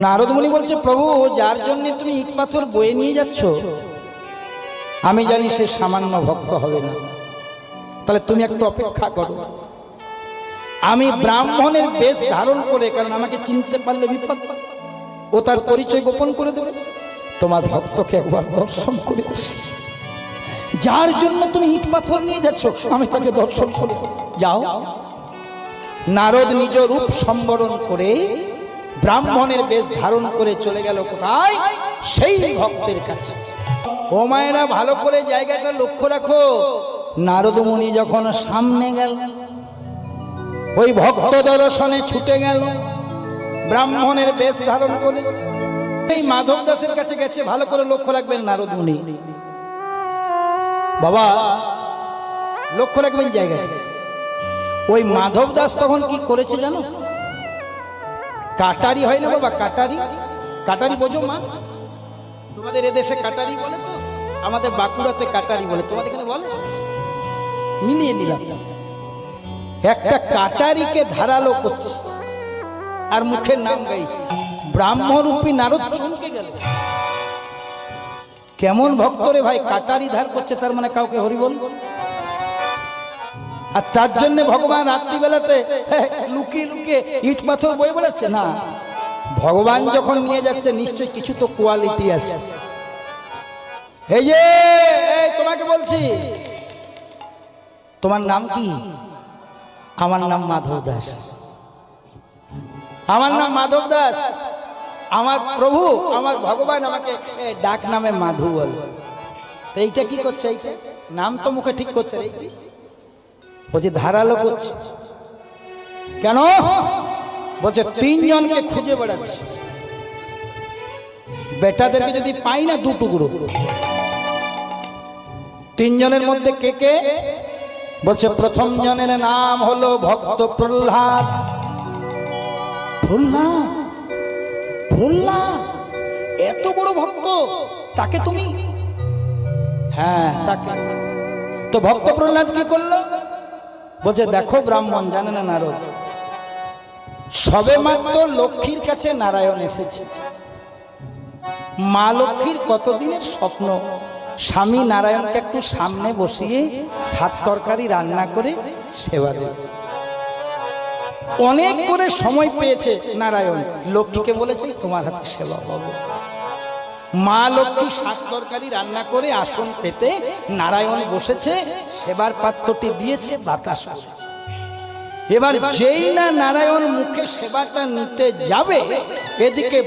নারদ মুনি বলছে, প্রভু যার জন্য তুমি ইট পাথর বয়ে নিয়ে যাচ্ছ আমি জানি সে সামান্য ভক্ত হবে না, তাহলে তুমি একটু অপেক্ষা করো। আমি ব্রাহ্মণের বেশ ধারণ করে, কারণ আমাকে চিনতে পারলে বিপদ, ও তার পরিচয় গোপন করে দেবে, তোমার ভক্তকে একবার দর্শন করে আসি। যার জন্য তুমি ইট পাথর নিয়ে যাচ্ছ আমি তাকে দর্শন করে যাও। নারদ নিজ রূপ সম্বরণ করে ব্রাহ্মণের বেশ ধারণ করে চলে গেল কোথায়? সেই ভক্তের কাছে। ও মায়েরা ভালো করে জায়গাটা লক্ষ্য রাখো। নারদ মুনি যখন সামনে গেল, ওই ভক্ত দর্শনে ছুটে গেল ব্রাহ্মণের বেশ ধারণ করে। এই মাধব দাসের কাছে গেছে, ভালো করে লক্ষ্য রাখবেন নারদ মুনি। বাবা লক্ষ্য রাখবেন জায়গাটা। ওই মাধব দাস তখন কি করেছে জানো? কাটারি হয় না বাবা, কাটারি, কাটারি বোঝো মা? তোমাদের এদেশে কাটারি বলে, তো আমাদের বাঁকুড়াতে কাটারি বলে, তোমাদের এখানে বলে? মিলিয়ে দিলাম। একটা কাটারিকে ধারালো করছে আর মুখের নাম গাইছে। ব্রাহ্মরূপী নারদ চমকে গেল। কেমন ভক্ত রে ভাই, কাটারি ধার করছে, তার মানে কাউকে হরি বল। আর তার জন্য ভগবান রাত্রিবেলাতে লুকিয়ে লুকিয়ে ইট পাথর বয়ে বেড়াচ্ছে না। ভগবান যখন নিয়ে যাচ্ছে নিশ্চয়ই কিছু তো কোয়ালিটি আছে। এই যে তোমাকে বলছি, তোমার নাম কি? আমার নাম মাধব দাস। আমার নাম মাধব দাস। আমার প্রভু, আমার ভগবান আমাকে ডাক নামে মাধু বল। এইটা কি করছে? এইটা নাম তো মুখে ঠিক করছে, এইটা বলছে ধারালো করছে। কেন? বলছে তিনজনকে খুঁজে বেড়াচ্ছে, বেটাদেরকে যদি পাই না দু টুকরো। তিনজনের মধ্যে কে কে? বলছে প্রথম জনের নাম হলো ভক্ত প্রহ্লাদ। প্রহ্লাদ, প্রহ্লাদ এত বড় ভক্ত, তাকে তুমি? হ্যাঁ তাকে। তো ভক্ত প্রহ্লাদ কি করলো? বলছে দেখো ব্রাহ্মণ জানে না নারদ, সবে মাত্র লক্ষ্মীর কাছে নারায়ণ এসেছে। মা লক্ষ্মীর কতদিনের স্বপ্ন, স্বামী নারায়ণকে একটু সামনে বসিয়ে সাত তরকারি রান্না করে সেবা দেবে। অনেক করে সময় পেয়েছে নারায়ণ, লক্ষ্মীকে বলেছে তোমার হাতে সেবা পাবো। মা লক্ষ্মী সাত তরকারি রান্না করে আসন পেতে নারায়ণ বসেছে, সেবার পাত্রটি দিয়েছে, বাতাস করেছে। এবার যেই না নারায়ণ মুখে সেবাটা নিতে যাবে, এদিকে